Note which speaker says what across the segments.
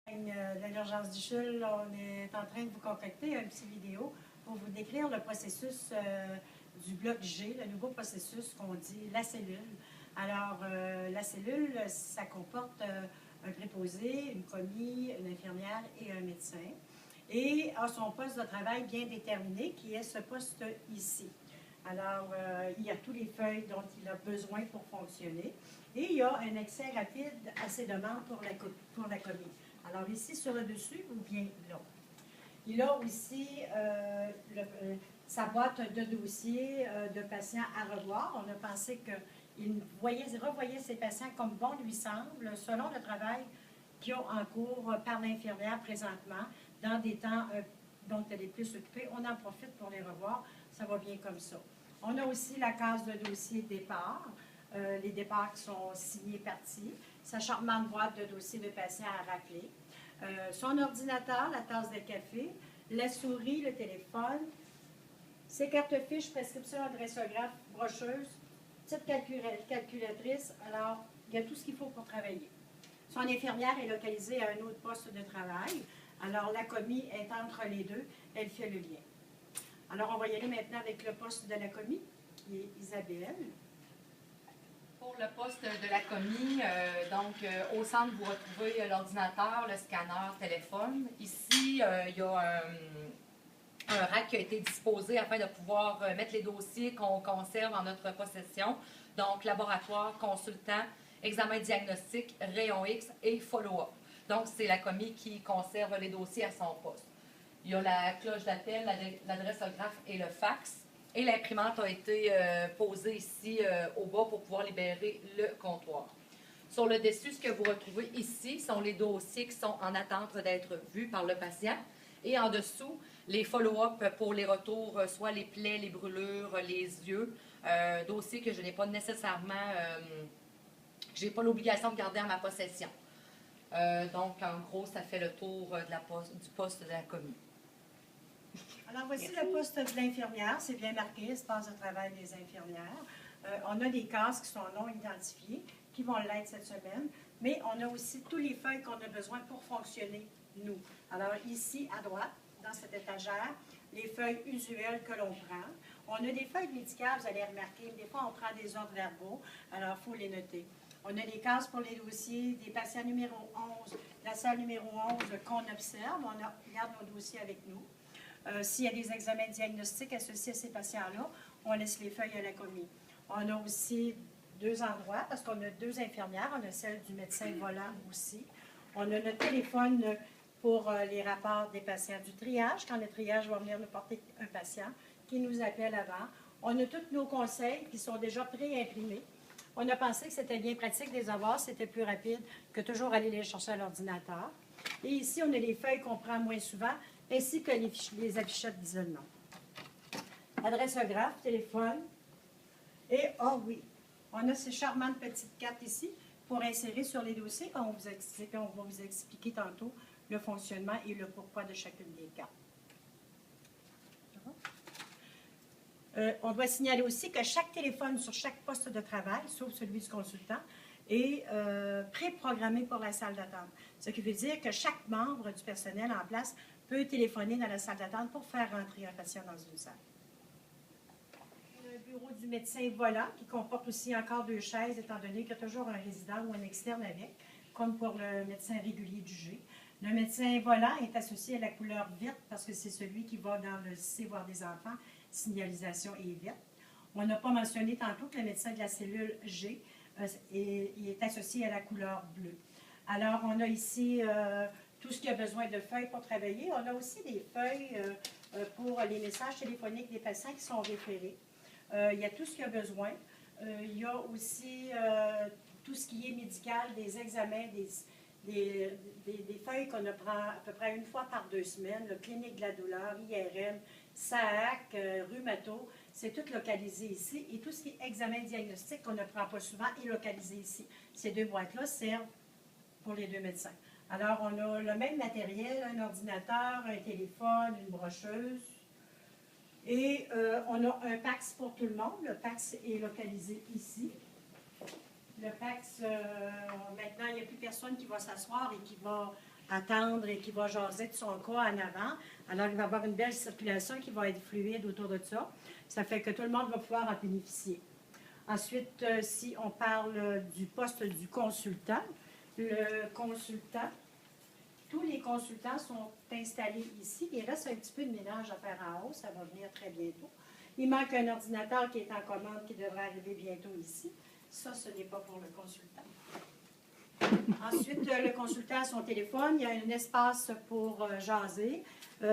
Speaker 1: De l'urgence du CHUL, on est en train de vous concocter une petite vidéo pour vous décrire le processus du bloc G, le nouveau processus qu'on dit la cellule. Alors, la cellule, ça comporte un préposé, une commis, une infirmière et un médecin, et a son poste de travail bien déterminé, qui est ce poste ici. Alors, il y a tous les feuilles dont il a besoin pour fonctionner, et il y a un accès rapide à ses demandes pour la commis. Alors ici sur le dessus ou bien là. Il a aussi sa boîte de dossiers de patients à revoir. On a pensé qu'il revoyait ses patients comme bon lui semble, selon le travail qu'ils ont en cours par l'infirmière présentement, dans des temps dont elle est plus occupée. On en profite pour les revoir. Ça va bien comme ça. On a aussi la case de dossier départ. Les départs qui sont signés partis, sa charmante boîte de dossiers de patients à racler, son ordinateur, la tasse de café, la souris, le téléphone, ses cartes fiches, prescription, adressographe, brocheuse, petite calculatrice. Alors, il y a tout ce qu'il faut pour travailler. Son infirmière est localisée à un autre poste de travail. Alors, la commis est entre les deux. Elle fait le lien. Alors, on va y aller maintenant avec le poste de la commis, qui est Isabelle.
Speaker 2: Pour le poste de la commis, au centre, vous retrouvez l'ordinateur, le scanner, téléphone. Ici, il y a un rack qui a été disposé afin de pouvoir mettre les dossiers qu'on conserve en notre possession. Donc, laboratoire, consultant, examen diagnostic, rayon X et follow-up. Donc, c'est la commis qui conserve les dossiers à son poste. Il y a la cloche d'appel, l'adressographe et le fax. Et l'imprimante a été posée ici au bas pour pouvoir libérer le comptoir. Sur le dessus, ce que vous retrouvez ici sont les dossiers qui sont en attente d'être vus par le patient. Et en dessous, les follow-up pour les retours, soit les plaies, les brûlures, les yeux. Dossiers que je n'ai pas nécessairement, que je n'ai pas l'obligation de garder en ma possession. Donc, en gros, ça fait le tour du poste de la commis.
Speaker 1: Alors, voici le poste de l'infirmière. C'est bien marqué, espace de travail des infirmières. On a des cases qui sont non identifiées, qui vont l'être cette semaine, mais on a aussi tous les feuilles qu'on a besoin pour fonctionner, nous. Alors, ici, à droite, dans cette étagère, les feuilles usuelles que l'on prend. On a des feuilles médicales, vous allez remarquer, des fois, on prend des ordres verbaux, alors il faut les noter. On a des cases pour les dossiers des patients numéro 11, la salle numéro 11 qu'on observe. On garde nos dossiers avec nous. S'il y a des examens diagnostiques associés à ces patients-là, on laisse les feuilles à la commis. On a aussi deux endroits, parce qu'on a deux infirmières. On a celle du médecin volant aussi. On a notre téléphone pour les rapports des patients du triage, quand le triage va venir nous porter un patient qui nous appelle avant. On a tous nos conseils qui sont déjà pré-imprimés. On a pensé que c'était bien pratique de les avoir, c'était plus rapide que toujours aller les chercher à l'ordinateur. Et ici, on a les feuilles qu'on prend moins souvent, ainsi que les affichettes d'isolement. Adressographe, téléphone. Et, oh oui, on a ces charmantes petites cartes ici pour insérer sur les dossiers. On va vous expliquer tantôt le fonctionnement et le pourquoi de chacune des cartes. On doit signaler aussi que chaque téléphone sur chaque poste de travail, sauf celui du consultant, est pré-programmé pour la salle d'attente. Ce qui veut dire que chaque membre du personnel en place peut téléphoner dans la salle d'attente pour faire rentrer un patient dans une salle. Le bureau du médecin volant, qui comporte aussi encore deux chaises, étant donné qu'il y a toujours un résident ou un externe avec, comme pour le médecin régulier du G. Le médecin volant est associé à la couleur verte parce que c'est celui qui va dans le C voir des enfants, signalisation est verte. On n'a pas mentionné tantôt que le médecin de la cellule G est associé à la couleur bleue. Alors, on a ici tout ce qui a besoin de feuilles pour travailler. On a aussi des feuilles pour les messages téléphoniques des patients qui sont référés. Il y a tout ce qu'il y a besoin. Il y a aussi tout ce qui est médical, des examens, des feuilles qu'on apprend à peu près une fois par 2 semaines, le clinique de la douleur, IRM, SAAC, rhumato, c'est tout localisé ici. Et tout ce qui est examen diagnostic qu'on ne prend pas souvent est localisé ici. Ces deux boîtes-là servent pour les deux médecins. Alors, on a le même matériel, un ordinateur, un téléphone, une brocheuse. Et on a un PAX pour tout le monde. Le PAX est localisé ici. Le PAX, maintenant, il n'y a plus personne qui va s'asseoir et qui va attendre et qui va jaser de son cas en avant. Alors, il va y avoir une belle circulation qui va être fluide autour de ça. Ça fait que tout le monde va pouvoir en bénéficier. Ensuite, si on parle du poste du consultant, le consultant, tous les consultants sont installés ici. Il reste un petit peu de ménage à faire en haut, ça va venir très bientôt. Il manque un ordinateur qui est en commande qui devrait arriver bientôt ici. Ça, ce n'est pas pour le consultant. Ensuite, le consultant a son téléphone, il y a un espace pour jaser.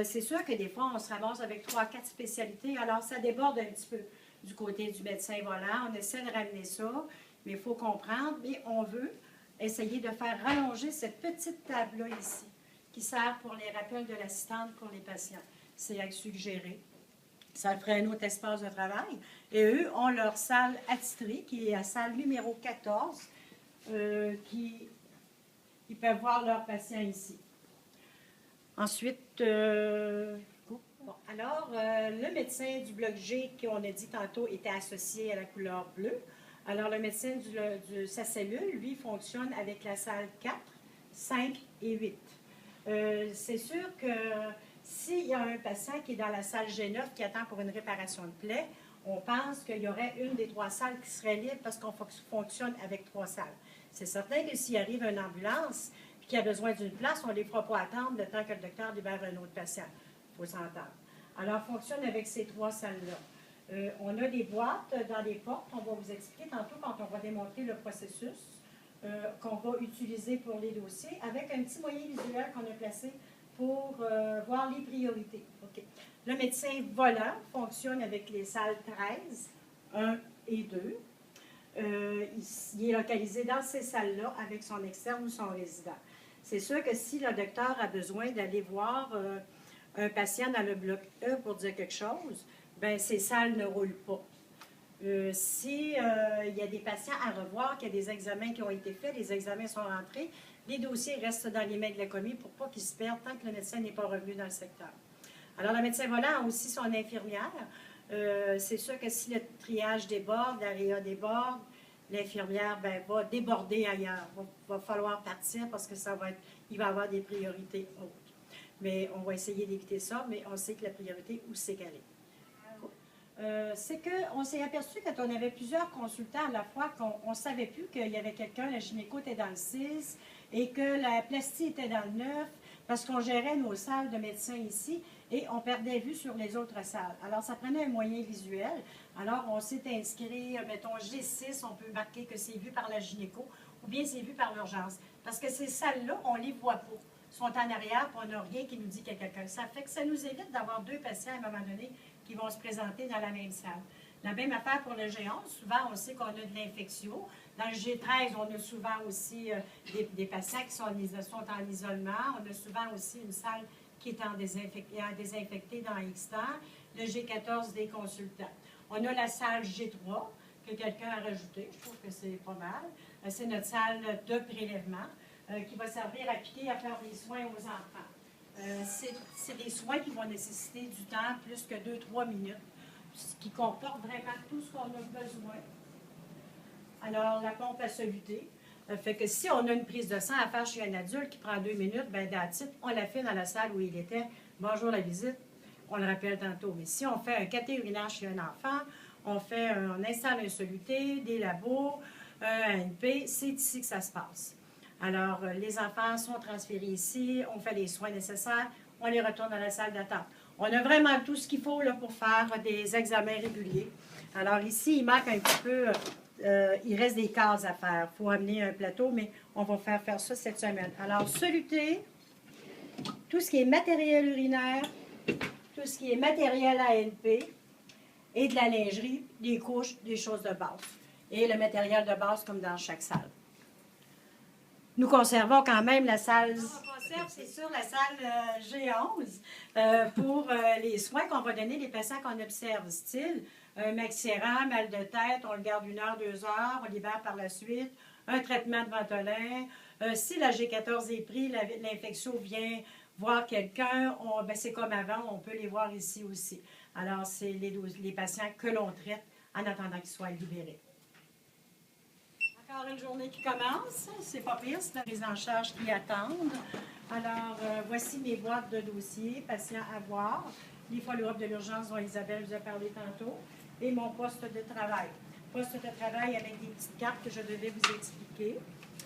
Speaker 1: C'est sûr que des fois, on se ramasse avec 3-4 spécialités, alors ça déborde un petit peu du côté du médecin volant. On essaie de ramener ça, mais il faut comprendre, mais on veut essayer de faire rallonger cette petite table-là ici, qui sert pour les rappels de l'assistante pour les patients. C'est à suggérer. Ça ferait un autre espace de travail. Et eux ont leur salle attitrée, qui est la salle numéro 14, ils peuvent voir leurs patients ici. Ensuite, le médecin du bloc G, qu'on a dit tantôt, était associé à la couleur bleue. Alors, le médecin de sa cellule, lui, fonctionne avec la salle 4, 5 et 8. C'est sûr que s'il y a un patient qui est dans la salle G9 qui attend pour une réparation de plaie, on pense qu'il y aurait une des 3 salles qui serait libre parce qu'on fonctionne avec 3 salles. C'est certain que s'il arrive une ambulance et qu'il a besoin d'une place, on ne les fera pas attendre le temps que le docteur libère un autre patient. Il faut s'entendre. Alors, on fonctionne avec ces 3 salles-là. On a des boîtes dans les portes. On va vous expliquer tantôt quand on va démontrer le processus qu'on va utiliser pour les dossiers avec un petit moyen visuel qu'on a placé pour voir les priorités. Okay. Le médecin volant fonctionne avec les salles 13, 1 et 2. Il est localisé dans ces salles-là avec son externe ou son résident. C'est sûr que si le docteur a besoin d'aller voir un patient dans le bloc E pour dire quelque chose, bien, ces salles ne roulent pas. Si il y a des patients à revoir, qu'il y a des examens qui ont été faits, les examens sont rentrés, les dossiers restent dans les mains de la commis pour pas qu'ils se perdent tant que le médecin n'est pas revenu dans le secteur. Alors, le médecin volant a aussi son infirmière. C'est sûr que si le triage déborde, l'AREA déborde, l'infirmière va déborder ailleurs. Va falloir partir parce que il va y avoir des priorités autres. Mais on va essayer d'éviter ça, mais on sait que la priorité, où c'est qu'elle est. C'est qu'on s'est aperçu quand on avait plusieurs consultants à la fois qu'on ne savait plus qu'il y avait quelqu'un, la gynéco était dans le 6 et que la plastie était dans le 9 parce qu'on gérait nos salles de médecins ici et on perdait vue sur les autres salles. Alors, ça prenait un moyen visuel. Alors, on s'est inscrit, mettons G6, on peut marquer que c'est vu par la gynéco ou bien c'est vu par l'urgence. Parce que ces salles-là, on ne les voit pas. Ils sont en arrière, puis on n'a rien qui nous dit qu'il y a quelqu'un. Ça fait que ça nous évite d'avoir 2 patients à un moment donné qui vont se présenter dans la même salle. La même affaire pour le G11. Souvent, on sait qu'on a de l'infection. Dans le G13, on a souvent aussi des patients qui sont en isolement. On a souvent aussi une salle qui est en désinfecté dans X temps. Le G14, des consultants. On a la salle G3 que quelqu'un a rajoutée. Je trouve que c'est pas mal. C'est notre salle de prélèvement qui va servir à piquer, à faire des soins aux enfants. C'est des soins qui vont nécessiter du temps, plus que 2-3 minutes, ce qui comporte vraiment tout ce qu'on a besoin. Alors, la pompe à soluté. Fait que si on a une prise de sang à faire chez un adulte qui prend 2 minutes, bien, d'attitude, on la fait dans la salle où il était. Bonjour la visite, on le rappelle tantôt. Mais si on fait un caté urinaire chez un enfant, on installe un soluté, des labos, un ANP, c'est ici que ça se passe. Alors, les enfants sont transférés ici, on fait les soins nécessaires, on les retourne dans la salle d'attente. On a vraiment tout ce qu'il faut là, pour faire des examens réguliers. Alors ici, il manque un petit peu, il reste des cases à faire. Il faut amener un plateau, mais on va faire ça cette semaine. Alors, soluté, tout ce qui est matériel urinaire, tout ce qui est matériel ANP et de la lingerie, des couches, des choses de base. Et le matériel de base comme dans chaque salle. Nous conservons quand même la salle... On conserve, c'est sûr, la salle G11 pour les soins qu'on va donner les patients qu'on observe, style un maxiéran, mal de tête, on le garde 1 heure, 2 heures, on libère par la suite, un traitement de Ventolin. Si la G14 est prise, l'infection vient voir quelqu'un, c'est comme avant, on peut les voir ici aussi. Alors, c'est les patients que l'on traite en attendant qu'ils soient libérés. Encore une journée qui commence, c'est pas pire, c'est la prise en charge qui attendent. Alors, voici mes boîtes de dossiers, patients à voir, les follow-up de l'urgence dont Isabelle vous a parlé tantôt, et mon poste de travail. Poste de travail avec des petites cartes que je devais vous expliquer.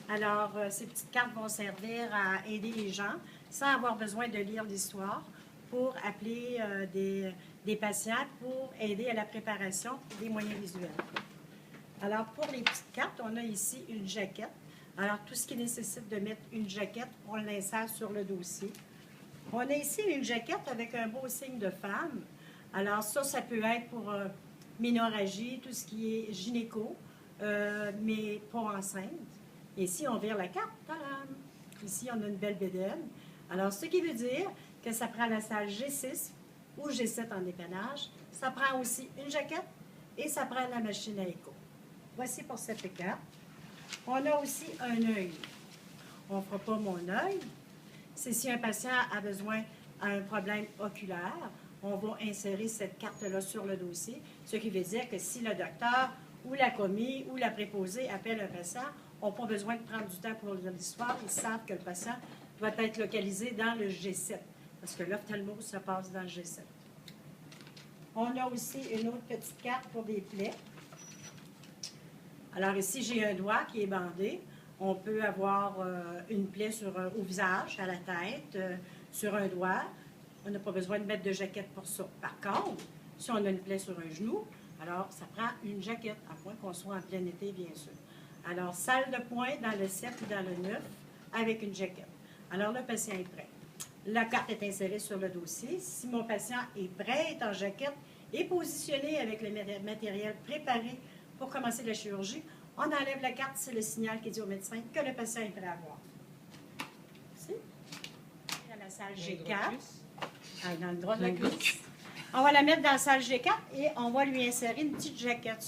Speaker 1: Alors, ces petites cartes vont servir à aider les gens sans avoir besoin de lire l'histoire pour appeler des patients pour aider à la préparation des moyens visuels. Alors, pour les petites cartes, on a ici une jaquette. Alors, tout ce qui nécessite de mettre une jaquette, on l'insère sur le dossier. On a ici une jaquette avec un beau signe de femme. Alors, ça peut être pour ménorragie, tout ce qui est gynéco, mais pas enceinte. Ici, on vire la carte. Tadam! Ici, on a une belle bédaine. Alors, ce qui veut dire que ça prend la salle G6 ou G7 en dépannage. Ça prend aussi une jaquette et ça prend la machine à écho. Voici pour cette carte. On a aussi un œil. On ne fera pas mon œil. C'est si un patient a besoin d'un problème oculaire, on va insérer cette carte-là sur le dossier, ce qui veut dire que si le docteur ou la commis ou la préposée appelle un patient, n'ont pas besoin de prendre du temps pour lire l'histoire. Ils savent que le patient doit être localisé dans le G7, parce que l'ophtalmo se passe dans le G7. On a aussi une autre petite carte pour des plaies. Alors ici, j'ai un doigt qui est bandé. On peut avoir une plaie au visage, à la tête, sur un doigt. On n'a pas besoin de mettre de jaquette pour ça. Par contre, si on a une plaie sur un genou, alors ça prend une jaquette, à moins qu'on soit en plein été, bien sûr. Alors, salle de point dans le 7 ou dans le 9 avec une jaquette. Alors, le patient est prêt. La carte est insérée sur le dossier. Si mon patient est prêt, est en jaquette, est positionné avec le matériel préparé pour commencer la chirurgie, on enlève la carte, c'est le signal qui dit au médecin que le patient est prêt à voir. Ici, dans la salle G4, dans le droit de la cuisse. On va la mettre dans la salle G4 et on va lui insérer une petite jaquette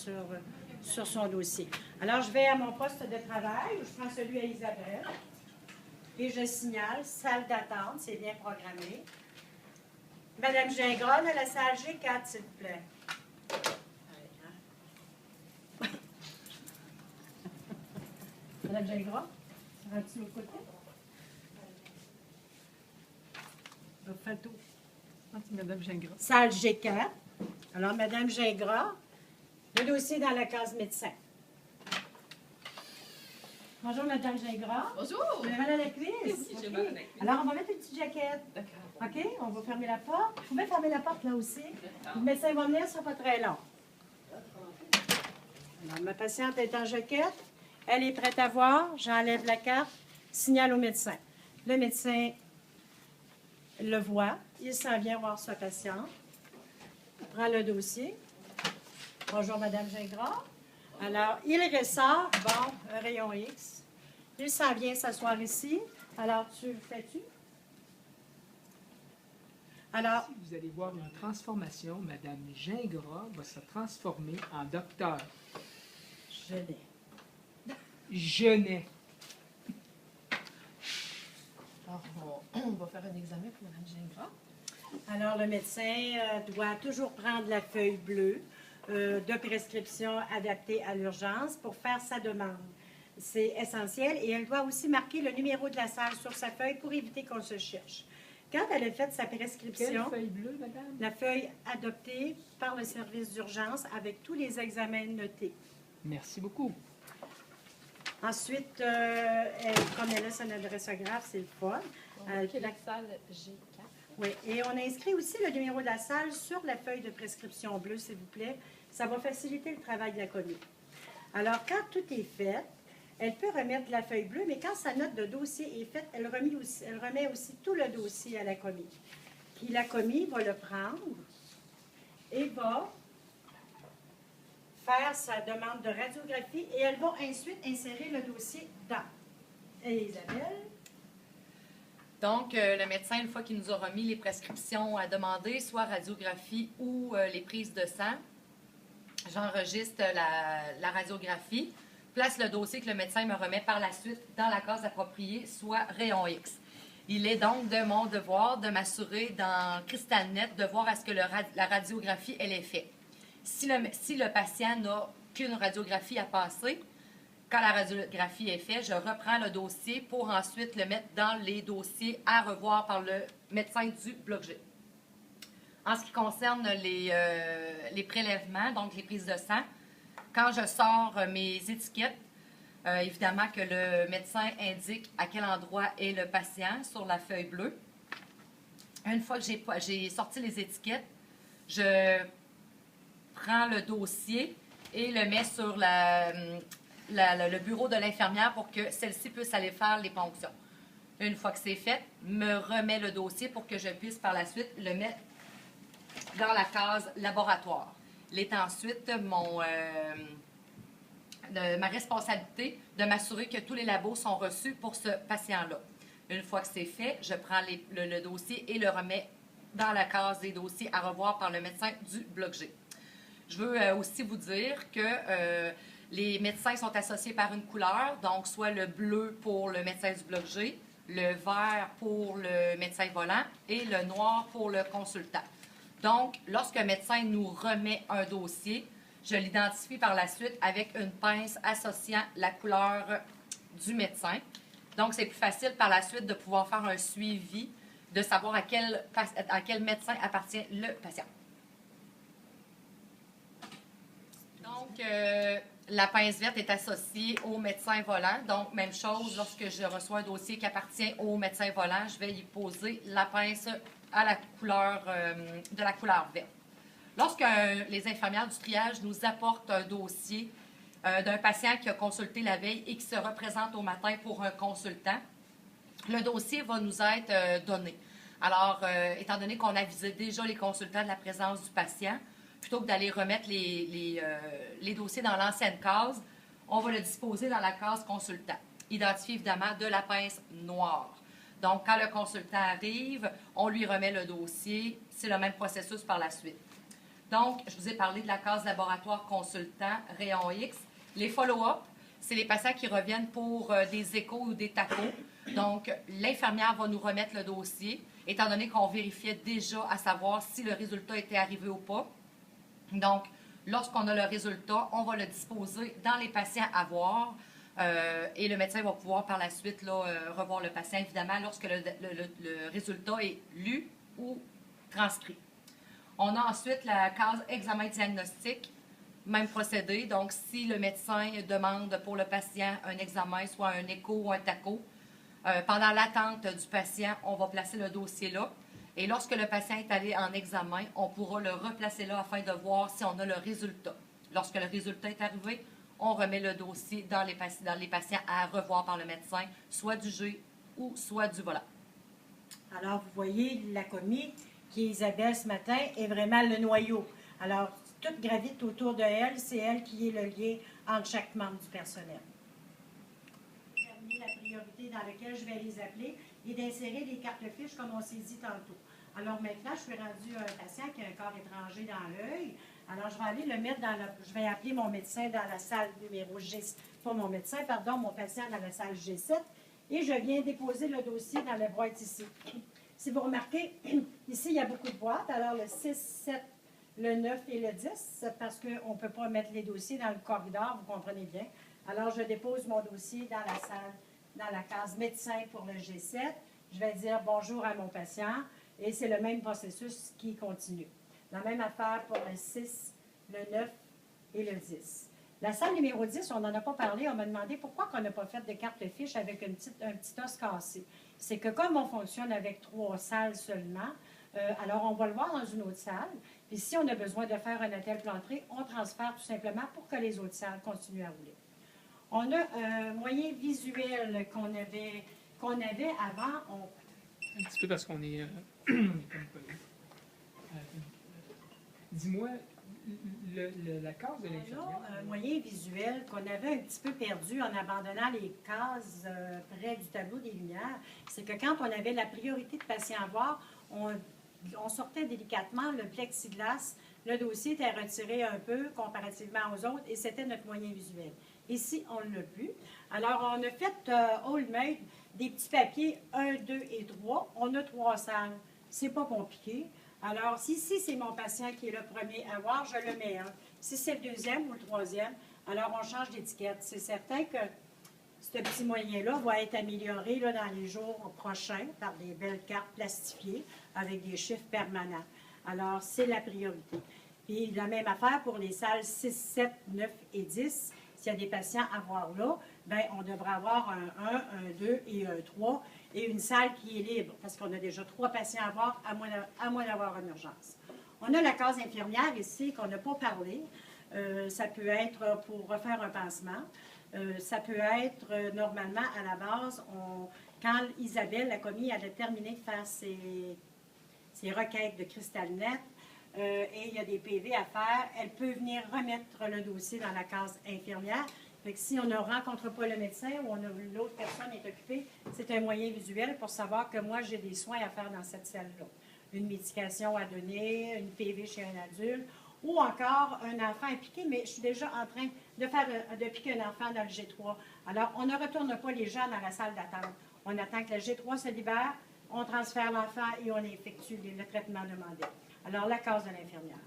Speaker 1: sur son dossier. Alors, je vais à mon poste de travail, où je prends celui à Isabelle, et je signale, salle d'attente, c'est bien programmé. Madame Gingras, dans la salle G4, s'il vous plaît. Madame Gingras, rentres-tu de l'autre côté? Fais le tour.
Speaker 3: Madame Gingras.
Speaker 1: Salle G4. Alors, Madame Gingras, le dossier dans la case médecin. Bonjour, Madame Gingras.
Speaker 4: Bonjour!
Speaker 1: Vous avez mal à la cuisse?
Speaker 4: Oui, j'ai mal à la cuisse.
Speaker 1: Alors, on va mettre une petite jaquette.
Speaker 4: D'accord.
Speaker 1: OK? On va fermer la porte. Vous pouvez fermer la porte là aussi. Le médecin va venir, ça ne sera pas très long. Alors, ma patiente est en jaquette. Elle est prête à voir. J'enlève la carte. Signale au médecin. Le médecin le voit. Il s'en vient voir sa patiente. Il prend le dossier. Bonjour, Madame Gingras. Alors, il ressort. Bon, un rayon X. Il s'en vient s'asseoir ici. Alors, tu fais-tu? Alors,
Speaker 3: Ici, vous allez voir une transformation. Madame Gingras va se transformer en docteur.
Speaker 1: je l'ai.
Speaker 3: Genet.
Speaker 4: Alors, on va faire un examen pour Mme Gingras.
Speaker 1: Alors, le médecin doit toujours prendre la feuille bleue de prescription adaptée à l'urgence pour faire sa demande. C'est essentiel et elle doit aussi marquer le numéro de la salle sur sa feuille pour éviter qu'on se cherche. Quand elle a fait sa prescription,
Speaker 3: Quelle feuille bleue, madame?
Speaker 1: la feuille adoptée par le service d'urgence avec tous les examens notés.
Speaker 3: Merci beaucoup.
Speaker 1: Ensuite, comme elle a son adressographe, c'est le fun.
Speaker 4: OK, la salle G4.
Speaker 1: Oui, et on a inscrit aussi le numéro de la salle sur la feuille de prescription bleue, s'il vous plaît. Ça va faciliter le travail de la commis. Alors, quand tout est fait, elle peut remettre la feuille bleue, mais quand sa note de dossier est faite, elle remet aussi tout le dossier à la commis. Puis la commis va le prendre et va faire sa demande de radiographie et elle va ensuite insérer le dossier dans. Et Isabelle?
Speaker 2: Donc, le médecin, une fois qu'il nous a remis les prescriptions à demander, soit radiographie ou les prises de sang, j'enregistre la radiographie, place le dossier que le médecin me remet par la suite dans la case appropriée, soit rayon X. Il est donc de mon devoir de m'assurer dans Cristal Net de voir à ce que la radiographie, elle est faite. Si le patient n'a qu'une radiographie à passer, quand la radiographie est faite, je reprends le dossier pour ensuite le mettre dans les dossiers à revoir par le médecin du bloc G. En ce qui concerne les prélèvements, donc les prises de sang, quand je sors mes étiquettes, évidemment que le médecin indique à quel endroit est le patient sur la feuille bleue. Une fois que j'ai sorti les étiquettes, je prends le dossier et le mets sur le bureau de l'infirmière pour que celle-ci puisse aller faire les ponctions. Une fois que c'est fait, me remet le dossier pour que je puisse par la suite le mettre dans la case laboratoire. Il est ensuite ma responsabilité de m'assurer que tous les labos sont reçus pour ce patient-là. Une fois que c'est fait, je prends le dossier et le remets dans la case des dossiers à revoir par le médecin du bloc G. Je veux aussi vous dire que les médecins sont associés par une couleur, donc soit le bleu pour le médecin du bloc G, le vert pour le médecin volant et le noir pour le consultant. Donc, lorsque le médecin nous remet un dossier, je l'identifie par la suite avec une pince associant la couleur du médecin. Donc, c'est plus facile par la suite de pouvoir faire un suivi, de savoir à quel médecin appartient le patient. Donc, la pince verte est associée au médecin volant. Donc, même chose, lorsque je reçois un dossier qui appartient au médecin volant, je vais y poser la pince à la couleur, de la couleur verte. Lorsque les infirmières du triage nous apportent un dossier d'un patient qui a consulté la veille et qui se représente au matin pour un consultant, le dossier va nous être donné. Alors, étant donné qu'on avisait déjà les consultants de la présence du patient, plutôt que d'aller remettre les dossiers dans l'ancienne case, on va le disposer dans la case consultant, identifié évidemment de la pince noire. Donc, quand le consultant arrive, on lui remet le dossier. C'est le même processus par la suite. Donc, je vous ai parlé de la case laboratoire consultant, rayon X. Les follow-up, c'est les patients qui reviennent pour des échos ou des tacos. Donc, l'infirmière va nous remettre le dossier, étant donné qu'on vérifiait déjà à savoir si le résultat était arrivé ou pas. Donc, lorsqu'on a le résultat, on va le disposer dans les patients à voir. Et le médecin va pouvoir par la suite revoir le patient, évidemment, lorsque le résultat est lu ou transcrit. On a ensuite la case examen diagnostique, même procédé. Donc, si le médecin demande pour le patient un examen, soit un écho ou un taco, pendant l'attente du patient, on va placer le dossier là. Et lorsque le patient est allé en examen, on pourra le replacer là afin de voir si on a le résultat. Lorsque le résultat est arrivé, on remet le dossier dans les patients à revoir par le médecin, soit du G ou soit du volant.
Speaker 1: Alors, vous voyez, la commis qui est Isabelle ce matin est vraiment le noyau. Alors, tout gravite autour de elle, c'est elle qui est le lien entre chaque membre du personnel. La priorité dans laquelle je vais les appeler et d'insérer les cartes fiches comme on s'est dit tantôt. Alors maintenant, je suis rendue à un patient qui a un corps étranger dans l'œil. Alors, je vais aller le mettre je vais appeler mon médecin dans la salle numéro G7, pas mon médecin, pardon, mon patient dans la salle G7. Et je viens déposer le dossier dans la boîte ici. Si vous remarquez, ici, il y a beaucoup de boîtes. Alors, le 6, 7, le 9 et le 10, c'est parce qu'on ne peut pas mettre les dossiers dans le corridor, vous comprenez bien. Alors, je dépose mon dossier dans la salle, dans la case médecin pour le G7. Je vais dire bonjour à mon patient et c'est le même processus qui continue. La même affaire pour le 6, le 9 et le 10. La salle numéro 10, on n'en a pas parlé. On m'a demandé pourquoi on n'a pas fait de carte fiche avec un petit os cassé. C'est que comme on fonctionne avec 3 salles seulement, alors on va le voir dans une autre salle. Puis si on a besoin de faire un attel plantré, on transfère tout simplement pour que les autres salles continuent à rouler. On a un moyen visuel qu'on avait avant.
Speaker 3: Un petit peu parce qu'on est... Dis-moi, la case de l'infirmière...
Speaker 1: On a un moyen visuel qu'on avait un petit peu perdu en abandonnant les cases près du tableau des lumières. C'est que quand on avait la priorité de patient à voir, on sortait délicatement le plexiglas. Le dossier était retiré un peu comparativement aux autres et c'était notre moyen visuel. Ici, on ne l'a plus. Alors, on a fait all-made des petits papiers 1, 2 et 3. On a 3 salles. C'est pas compliqué. Alors, si c'est mon patient qui est le premier à voir, je le mets. Si c'est le deuxième ou le troisième, Alors, on change d'étiquette. C'est certain que ce petit moyen-là va être amélioré là, dans les jours prochains par des belles cartes plastifiées avec des chiffres permanents. Alors, c'est la priorité. Puis, la même affaire pour les salles 6, 7, 9 et 10. S'il y a des patients à voir là, bien, on devrait avoir un 1, un 2 et un 3 et une salle qui est libre parce qu'on a déjà 3 patients à voir à moins d'avoir une urgence. On a la case infirmière ici qu'on n'a pas parlé. Ça peut être pour refaire un pansement. Ça peut être, normalement, à la base, quand Isabelle, la commis, elle a terminé de faire ses requêtes de cristal-net et il y a des PV à faire, elle peut venir remettre le dossier dans la case infirmière. Fait que si on ne rencontre pas le médecin ou l'autre personne est occupée, c'est un moyen visuel pour savoir que moi, j'ai des soins à faire dans cette salle-là. Une médication à donner, une PV chez un adulte, ou encore un enfant impliqué, mais je suis déjà en train de piquer un enfant dans le G3. Alors, on ne retourne pas les gens dans la salle d'attente. On attend que le G3 se libère, on transfère l'enfant et on effectue le traitement demandé. Alors, la case de l'infirmière.